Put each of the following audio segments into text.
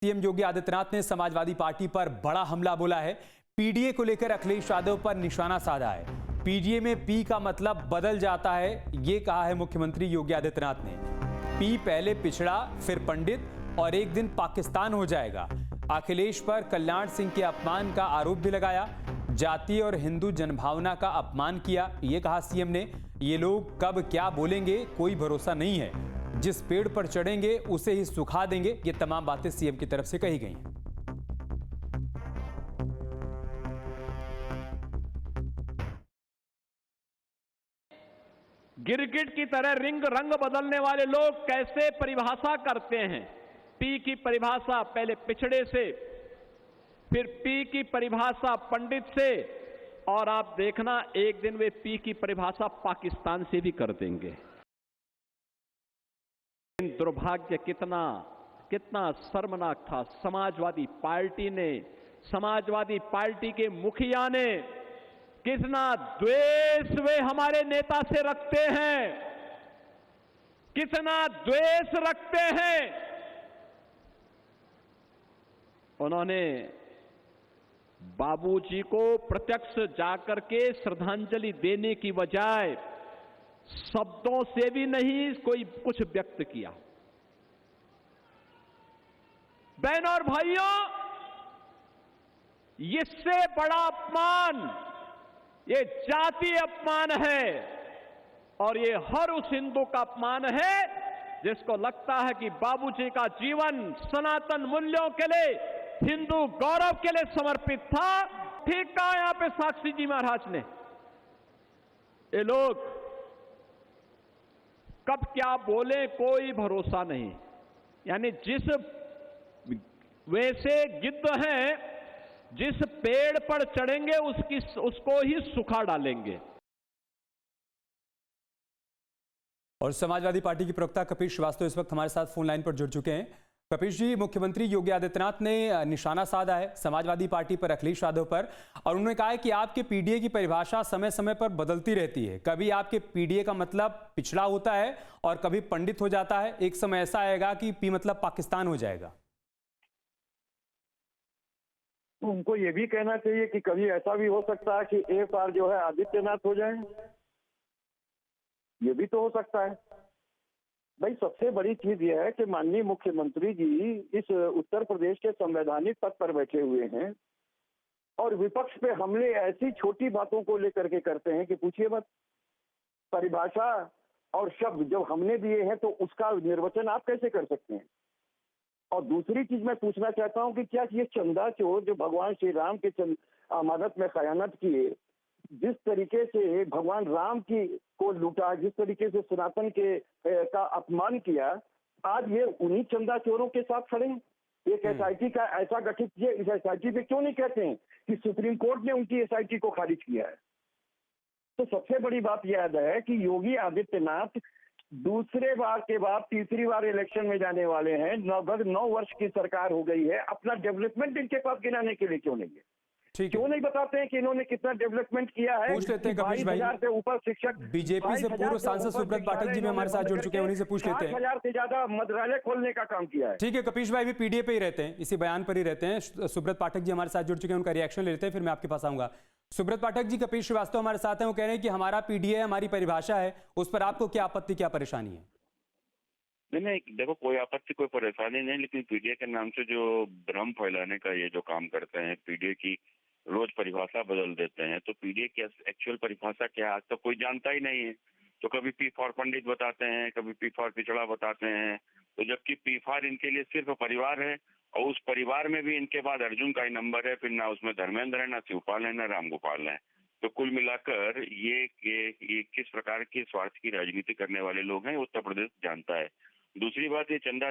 CM Yogi Adityanath ने Samajwadi party पर बड़ा हमला बोला है। पीडीए को लेकर अखिलेश यादव पर निशाना साधा है। पीडीए में पी का मतलब बदल जाता है, ये कहा है मुख्यमंत्री योगी आदित्यनाथ ने। पी पहले पिछड़ा, फिर पंडित और एक दिन पाकिस्तान हो जाएगा। अखिलेश पर कल्याण सिंह के अपमान का आरोप भी लगाया। जाति और हिंदू जनभावना का अपमान किया, ये कहा सीएम ने। ये लोग कब क्या बोलेंगे कोई भरोसा नहीं है। जिस पेड़ पर चढ़ेंगे उसे ही सुखा देंगे। ये तमाम बातें सीएम की तरफ से कही गई हैं। गिरगिट की तरह रंग बदलने वाले लोग कैसे परिभाषा करते हैं। पी की परिभाषा पहले पिछड़े से, फिर पी की परिभाषा पंडित से, और आप देखना एक दिन वे पी की परिभाषा पाकिस्तान से भी कर देंगे। दुर्भाग्य कितना शर्मनाक था। समाजवादी पार्टी के मुखिया ने कितना द्वेष वे हमारे नेता से रखते हैं, कितना द्वेष रखते हैं। उन्होंने बाबूजी को प्रत्यक्ष जाकर के श्रद्धांजलि देने की बजाय शब्दों से भी नहीं कोई कुछ व्यक्त किया। बहनों और भाइयों, इससे बड़ा अपमान ये जातीय अपमान है, और ये हर उस हिंदू का अपमान है जिसको लगता है कि बाबूजी का जीवन सनातन मूल्यों के लिए, हिंदू गौरव के लिए समर्पित था। ठीक कहा यहां पे साक्षी जी महाराज ने। ये लोग कब क्या बोले कोई भरोसा नहीं। यानी जिस वैसे गिद्ध हैं, जिस पेड़ पर चढ़ेंगे उसको ही सुखा डालेंगे। और समाजवादी पार्टी की प्रवक्ता कपिल श्रीवास्तव इस वक्त हमारे साथ फोन लाइन पर जुड़ चुके हैं। कपिल जी, मुख्यमंत्री योगी आदित्यनाथ ने निशाना साधा है समाजवादी पार्टी पर, अखिलेश यादव पर, और उन्होंने कहा है कि आपके पीडीए की परिभाषा समय समय पर बदलती रहती है। कभी आपके पीडीए का मतलब पिछड़ा होता है और कभी पंडित हो जाता है। एक समय ऐसा आएगा कि पी मतलब पाकिस्तान हो जाएगा। उनको ये भी कहना चाहिए कि कभी ऐसा भी हो सकता है कि एक बार जो है आदित्यनाथ हो जाए। ये भी तो हो सकता है। भाई, सबसे बड़ी चीज यह है कि माननीय मुख्यमंत्री जी इस उत्तर प्रदेश के संवैधानिक पद पर बैठे हुए हैं, और विपक्ष पे हमले ऐसी छोटी बातों को लेकर के करते हैं कि पूछिए मत। परिभाषा और शब्द जब हमने दिए हैं तो उसका निर्वचन आप कैसे कर सकते हैं। और दूसरी चीज मैं पूछना चाहता हूं कि क्या ये चंदा चोर जो भगवान श्री राम के अमानत में खयानत किए, जिस तरीके से भगवान राम की को लूटा, जिस तरीके से सनातन के का अपमान किया, आज ये उन्हीं चंदा चोरों के साथ खड़े हैं। एक एसआईटी का ऐसा गठित किया, इस एसआईटी पे क्यों नहीं कहते हैं कि सुप्रीम कोर्ट ने उनकी एसआईटी को खारिज किया है। तो सबसे बड़ी बात याद है कि योगी आदित्यनाथ दूसरे बार के बाद तीसरी बार इलेक्शन में जाने वाले हैं। 9 वर्ष की सरकार हो गई है, अपना डेवलपमेंट इनके पास गिनाने के लिए क्यों नहीं है। क्यों नहीं बताते हैं कि इन्होंने कितना डेवलपमेंट किया है। पूछ लेते हैं कपिल भाई, 22,000 से ऊपर शिक्षक, बीजेपी से पूर्व सांसद सुब्रत पाठक जी भी हमारे साथ जुड़ चुके हैं, उन्हीं से पूछ लेते हैं। 60,000 से ज्यादा मंत्रालय खोलने का काम किया है। ठीक है, कपिल भाई भी पीडीए पे ही रहते हैं, इसी बयान पर ही रहते हैं। सुब्रत पाठक जी हमारे साथ जुड़ चुके हैं, उनका रिएक्शन ले लेते हैं, फिर मैं आपके पास आऊंगा। सुब्रत पाठक जी, कपिल श्रीवास्तव हमारे साथ हैं, वो कह रहे हैं कि हमारा पीडीए हमारी परिभाषा है, उस पर आपको क्या आपत्ति, क्या परेशानी है। नहीं, देखो कोई आपत्ति कोई परेशानी नहीं, लेकिन पीडीए के नाम से जो भ्रम फैलाने का ये जो काम करते हैं, पीडीए की रोज परिभाषा बदल देते हैं। तो पीडीए की एक्चुअल परिभाषा क्या है आज तक कोई जानता ही नहीं है। तो कभी पी फॉर पंडित बताते हैं, कभी पी फॉर पिछड़ा बताते हैं। तो जबकि पी फॉर इनके लिए सिर्फ परिवार है, और उस परिवार में भी इनके बाद अर्जुन का ही नंबर है, फिर ना उसमें धर्मेंद्र है, ना शिवपाल है, ना रामगोपाल है। तो कुल मिलाकर ये किस प्रकार के स्वार्थ की राजनीति करने वाले लोग हैं उत्तर प्रदेश जानता है। दूसरी बात, ये चंदा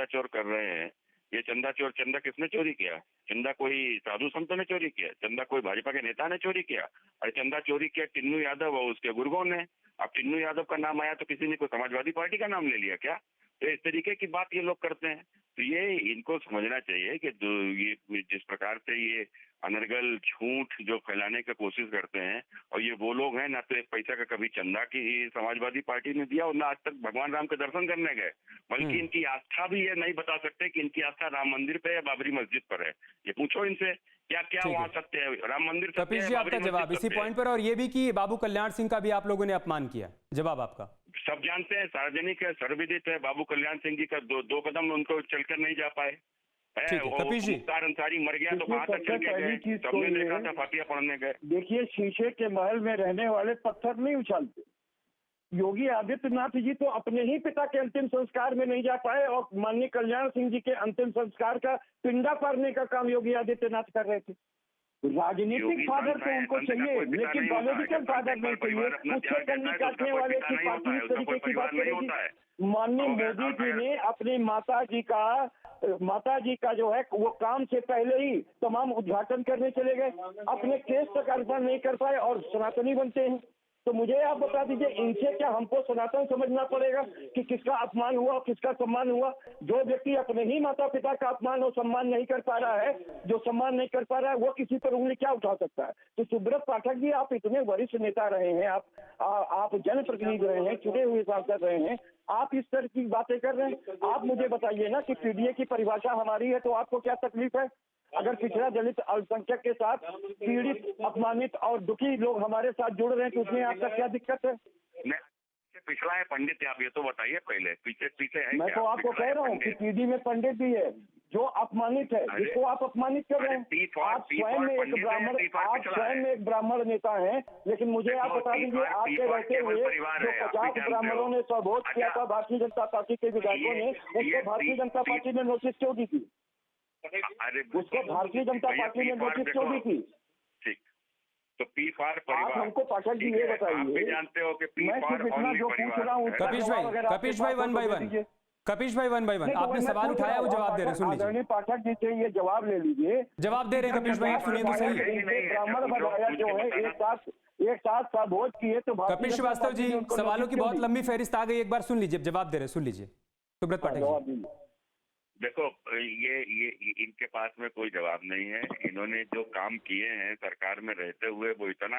चोर कर रहे हैं। ये चंदा किसने चोरी किया? चंदा कोई साधु संतों ने चोरी किया? चंदा कोई भाजपा के नेता ने चोरी किया? अरे चंदा चोरी किया टिन्नू यादव और उसके गुरगों ने। अब टिन्नू यादव का नाम आया तो किसी ने कोई समाजवादी पार्टी का नाम ले लिया क्या? तो इस तरीके की बात ये लोग करते हैं। तो ये इनको समझना चाहिए कि ये जिस प्रकार से ये अनर्गल झूठ जो फैलाने की कोशिश करते हैं। और ये वो लोग हैं, ना तो एक पैसा का कभी चंदा की समाजवादी पार्टी ने दिया और ना आज तक भगवान राम के दर्शन करने गए, बल्कि इनकी आस्था भी ये नहीं बता सकते कि इनकी आस्था राम मंदिर पे या बाबरी मस्जिद पर है। ये पूछो इनसे क्या क्या ठीक है। वहाँ सत्य है, राम मंदिर सत्य कपिश है, जी बाबरी आपका जवाब मस्जिद इसी सत्य है। पॉइंट पर, और ये भी कि बाबू कल्याण सिंह का भी आप लोगों ने अपमान किया। जवाब आपका। सब जानते हैं, सार्वजनिक है, सर्वविदित है। बाबू कल्याण सिंह जी का दो कदम उनको चलकर नहीं जा पाए। ठीक है, कपिश जी। मुख्तार अंसारी मर गया तो देखिए, कहाँ तक चल सबसे के पहली गए, चीज तो सबने ये देखा है, था फातिया पढ़ने गए। देखिए शीशे के महल में रहने वाले पत्थर नहीं उछालते। योगी आदित्यनाथ जी तो अपने ही पिता के अंतिम संस्कार में नहीं जा पाए और माननीय कल्याण सिंह जी के अंतिम संस्कार का पिंडा पारने का काम योगी आदित्यनाथ कर रहे थे। राजनीतिक फादर तो उनको चाहिए, लेकिन पॉलिटिकल फादर नहीं चाहिए। उससे कन्नी काटने वाले की पार्टी इस तरीके की बात करेगी। माननीय मोदी जी ने अपनी माता जी का जो है वो काम से पहले ही तमाम उद्घाटन करने चले गए, अपने केस तक अर्पण नहीं कर पाए और सनातनी बनते हैं। तो मुझे आप बता दीजिए, इनसे क्या हमको सनातन समझना पड़ेगा कि किसका अपमान हुआ और किसका सम्मान हुआ? जो व्यक्ति अपने ही माता पिता का अपमान और सम्मान नहीं कर पा रहा है, जो सम्मान नहीं कर पा रहा है, वो किसी पर उंगली क्या उठा सकता है? तो सुब्रत पाठक जी, आप इतने वरिष्ठ नेता रहे हैं, आप जनप्रतिनिधि रहे हैं, चुने हुए सांसद रहे हैं, आप इस तरह की बातें कर रहे हैं। आप मुझे बताइए ना कि पीडीए की परिभाषा हमारी है तो आपको क्या तकलीफ है? अगर पिछड़ा दलित अल्पसंख्यक के साथ पीड़ित, अपमानित और दुखी लोग हमारे साथ जुड़ रहे हैं तो उसमें आपका क्या दिक्कत है? पिछड़ा है पंडित, आप ये तो बताइए पहले, पीछे है। मैं तो आपको कह रहा हूँ कि पीढ़ी में पंडित भी है जो अपमानित है, जिसको आप अपमानित कर रहे हैं। आप स्वयं में एक ब्राह्मण नेता हैं, लेकिन मुझे आप बता दीजिए, आपके रहते हुए जो 50 ब्राह्मणों ने स्वभोज किया था भारतीय जनता पार्टी के विधायकों ने, उसको भारतीय जनता पार्टी ने नोटिस क्यों दी थी? उसको भारतीय जनता पार्टी ने नोटिस क्यों दी थी? ठीक, तो पी फॉर परिवार। आप हमको पाठक जी ये बताइए, आप भी जानते हो कि पी फॉर इतना जो पूछ रहा हूँ। कपिश भाई वन बाय वन आपने सवाल उठाया, वो जवाब दे रहे हैं, सुन लीजिए। पाठक जी से ये जवाब ले लीजिए। जवाब दे रहे हैं कपिश भाई, आप सुनिए तो सही। ब्राह्मण बनाया जो है एक साथ साबोध किए तो कपिश श्रीवास्तव जी, सवालों की बहुत लंबी फहरिस्त आ गई, एक बार सुन लीजिए, जवाब दे रहे हैं, सुन लीजिए सुब्रत पाठक जी। देखो, ये इनके पास में कोई जवाब नहीं है। इन्होंने जो काम किए हैं सरकार में रहते हुए, वो इतना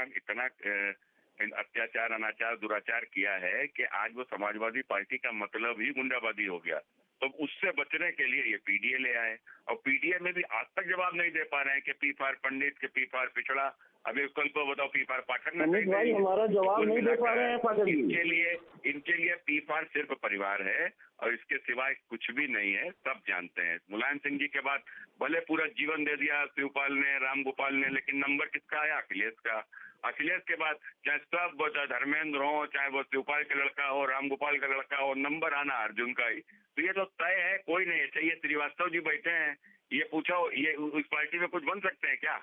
अत्याचार, अनाचार, दुराचार किया है कि आज वो समाजवादी पार्टी का मतलब ही गुंडाबादी हो गया। तो उससे बचने के लिए ये पीडीए ले आए, और पीडीए में भी आज तक जवाब नहीं दे पा रहे हैं कि पी फॉर पंडित, के पी फॉर पिछड़ा। अभी कल को बताओ पी फॉर पाठक में भाई हमारा जवाब नहीं दे पा रहे हैं पाठक जी। इनके लिए पी फॉर सिर्फ परिवार है और इसके सिवाय कुछ भी नहीं है, सब जानते हैं। मुलायम सिंह जी के बाद भले पूरा जीवन दे दिया शिवपाल ने, राम गोपाल ने, लेकिन नंबर किसका आया? अखिलेश का। अखिलेश के बाद चाहे सब धर्मेंद्र हो, चाहे वो शिवपाल का लड़का हो, राम गोपाल का लड़का हो, नंबर आना अर्जुन का ही। तो ये तो तय है, कोई नहीं है। चाहिए श्रीवास्तव जी बैठे हैं, ये पूछो, ये उस पार्टी में कुछ बन सकते हैं क्या?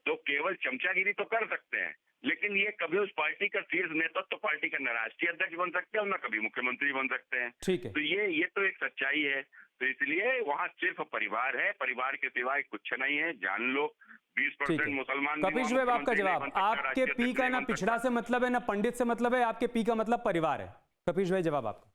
तो केवल चमचागिरी तो कर सकते हैं, लेकिन ये कभी उस पार्टी का शीर्ष नेतृत्व तो पार्टी का न राष्ट्रीय अध्यक्ष बन सकते हैं और न कभी मुख्यमंत्री बन सकते हैं। ठीक है। तो ये तो एक सच्चाई है। तो इसलिए वहाँ सिर्फ परिवार है, परिवार के सिवाय कुछ नहीं है, जान लो। 20% मुसलमान। कपिश भाई, आपका जवाब, आपके पी का ना पिछड़ा से मतलब है, ना पंडित से मतलब है, आपके पी का मतलब परिवार है। कपिश भाई, जवाब आपका।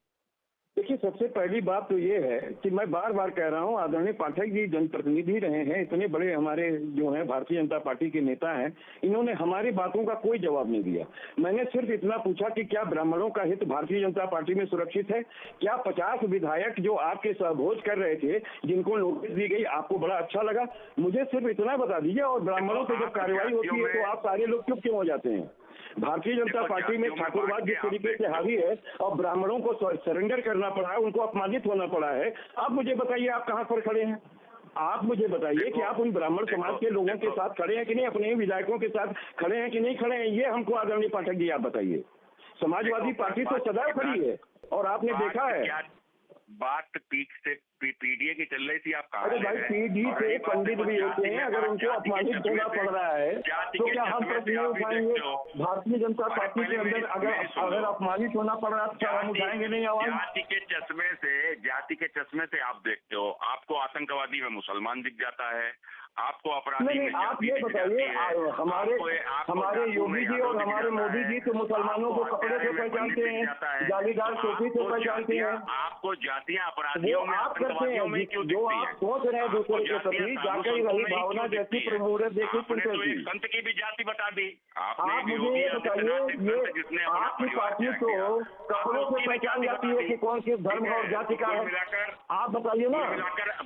देखिए, सबसे पहली बात तो ये है कि मैं बार बार कह रहा हूँ, आदरणीय पाठक जी जनप्रतिनिधि रहे हैं, इतने बड़े हमारे जो हैं भारतीय जनता पार्टी के नेता हैं, इन्होंने हमारी बातों का कोई जवाब नहीं दिया। मैंने सिर्फ इतना पूछा कि क्या ब्राह्मणों का हित भारतीय जनता पार्टी में सुरक्षित है? क्या 50 विधायक जो आपके सहभोज कर रहे थे, जिनको नोटिस दी गई, आपको बड़ा अच्छा लगा? मुझे सिर्फ इतना बता दीजिए। और ब्राह्मणों से जब कार्रवाई होती है तो आप सारे लोग चुप क्यों हो जाते हैं? भारतीय जनता पार्टी में ठाकुरवाद जिस तरीके से हावी है और ब्राह्मणों को सरेंडर करना पड़ा है, उनको अपमानित होना पड़ा है। आप मुझे बताइए, आप कहां पर खड़े हैं? आप मुझे बताइए कि आप उन ब्राह्मण समाज के लोगों के साथ खड़े हैं कि नहीं, अपने विधायकों के साथ खड़े हैं कि नहीं खड़े हैं? ये हमको आदरणीय पाठक जी आप बताइए। समाजवादी पार्टी तो सदैव खड़ी है और आपने देखा है। बात पीठ से पीडीए की चल रही थी, आप कहा? अरे भाई, पीडी से पंडित भी होते हैं, अगर उनको अपमानित होना पड़ रहा है तो क्या हम प्रश्न नहीं उठाएंगे? भारतीय जनता पार्टी के अंदर अगर अपमानित होना पड़ रहा है तो हम उठाएंगे नहीं आवाज? जाति के चश्मे से आप देखते हो, आपको आतंकवादी में मुसलमान दिख जाता है, आपको अपराधी में आप ये बताइए, हमारे योगी जी और हमारे मोदी जी तो मुसलमानों को कपड़े से पहचानते हैं, जालीदार टोपी से पहचानते हैं। आपको जातियां अपराधियों में आतंकवादियों में क्यों जो दिखती आप है? सोच रहे हैं दूसरे के आपको प्रति, जातीय जाकर साधु वही संतों में ही भावना क्यों जैसी दिखती है? प्रमोदर देखी आपने तो कुंते एक संत की भी जाति बता दी। आपने आप मुझे योगी ये बताइए, आदित्यनाथ एक ये संत जिसने अपना आपकी परिवार पार्टी त्याग तो किया। कपड़ों से पहचान जाती है कि कौन किस धर्म और जाति का है। आप बताइए ना,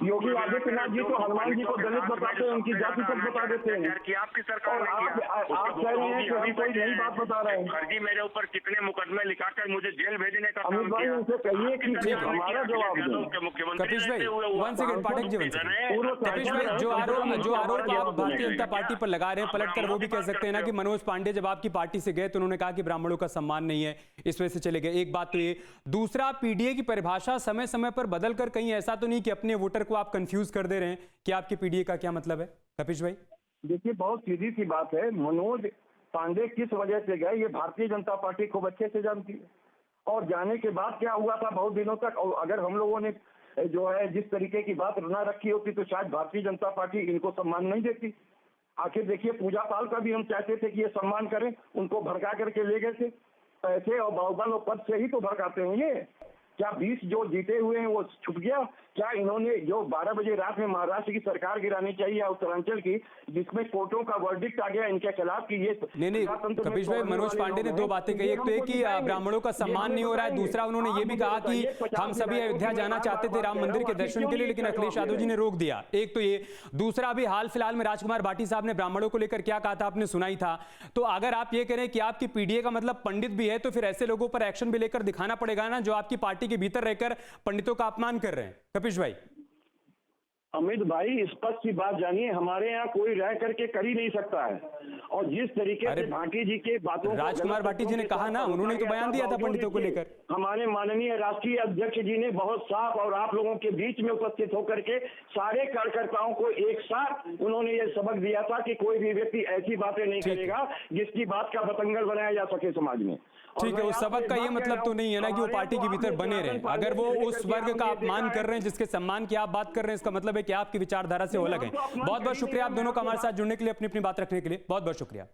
योगी आदित्यनाथ जी तो हनुमान जी को दलित बताते हैं, उनकी जाति तक बता देते हैं, आपकी सरकार और आप कह रहे हैं कि हम कोई नई बात बता रहे हैं। फर्जी मेरे ऊपर कितने मुकदमे लिखाकर मुझे जेल भेजने का अमित काम भाई किया। उनसे कहिए कि ठीक है। हमारा जवाब दें। मुख्यमंत्री कपिश भाई, रहते हुए हुआ। 1 सेकंड पाठक जी, 1 सेकंड। कपिश भाई, जो आरोप आप भारतीय जनता पार्टी पर लगा रहे हैं, पलटकर वो भी कह सकते हैं ना कि मनोज पांडे जब आपकी पार्टी से गए तो उन्होंने कहा कि ब्राह्मणों का सम्मान नहीं है, इस वजह से चले गए। एक बात तो ये, दूसरा पीडीए की परिभाषा समय समय पर बदल कर कहीं ऐसा तो नहीं कि अपने वोटर को आप कंफ्यूज कर दे रहे हैं कि आपके पीडीए का क्या मतलब है? कपिश भाई, देखिए बहुत सीधी सी बात है, मनोज पांडे किस वजह से गए ये भारतीय जनता पार्टी खूब अच्छे से जानती है, और जाने के बाद क्या हुआ था बहुत दिनों तक। और अगर हम लोगों ने जो है जिस तरीके की बात न रखी होती तो शायद भारतीय जनता पार्टी इनको सम्मान नहीं देती। आखिर देखिए पूजा पाल का भी हम चाहते थे कि ये सम्मान करें, उनको भड़का करके ले गए थे, पैसे और बाहुबल और पद से ही तो भड़काते हैं ये। क्या 20 जो जीते हुए हैं वो छुप गया? क्या इन्होंने जो 12 बजे रात में महाराष्ट्र की सरकार गिरानी चाहिए या उत्तरांचल की, जिसमें कोर्टों का वर्डिक्ट आ गया इनके खिलाफ कि ये नहीं कपिश भाई, मनोज पांडे ने दो बातें कही। एक तो ये कि ब्राह्मणों का सम्मान नहीं हो रहा है, दूसरा उन्होंने ये भी कहा कि हम सभी अयोध्या जाना चाहते थे राम मंदिर के दर्शन के लिए, लेकिन अखिलेश यादव जी ने रोक दिया। एक तो ये, दूसरा अभी हाल फिलहाल में राजकुमार भाटी साहब ने ब्राह्मणों को लेकर क्या कहा था आपने सुनाई था। तो अगर आप ये करें कि आपकी पीडीए का मतलब पंडित भी है, तो फिर ऐसे लोगों पर एक्शन भी लेकर दिखाना पड़ेगा ना जो आपकी पार्टी के भीतर रहकर पंडितों का अपमान कर रहे हैं। कपिश भाई, अमित भाई स्पष्ट सी बात जानिए, हमारे यहाँ कोई रह करके कर ही नहीं सकता है, और जिस तरीके से भाटी जी के बातों राजकुमार भाटी जी ने कहा ना, उन्होंने तो बयान दिया था पंडितों को लेकर। हमारे माननीय राष्ट्रीय अध्यक्ष जी ने बहुत साफ और आप लोगों के बीच में उपस्थित होकर के सारे कार्यकर्ताओं को एक साथ उन्होंने ये सबक दिया था कि कोई भी व्यक्ति ऐसी बातें नहीं करेगा जिसकी बात का बतंगड़ बनाया जा सके समाज में। ठीक है, उस सबक का ये मतलब तो नहीं है ना कि वो पार्टी के भीतर बने रहे। अगर वो उस वर्ग का अपमान कर रहे हैं जिसके सम्मान की आप बात कर रहे हैं, इसका मतलब है कि आपकी विचारधारा से वो अलग है। बहुत बहुत शुक्रिया आप दोनों का हमारे साथ जुड़ने के लिए, अपनी अपनी बात रखने के लिए बहुत बहुत शुक्रिया।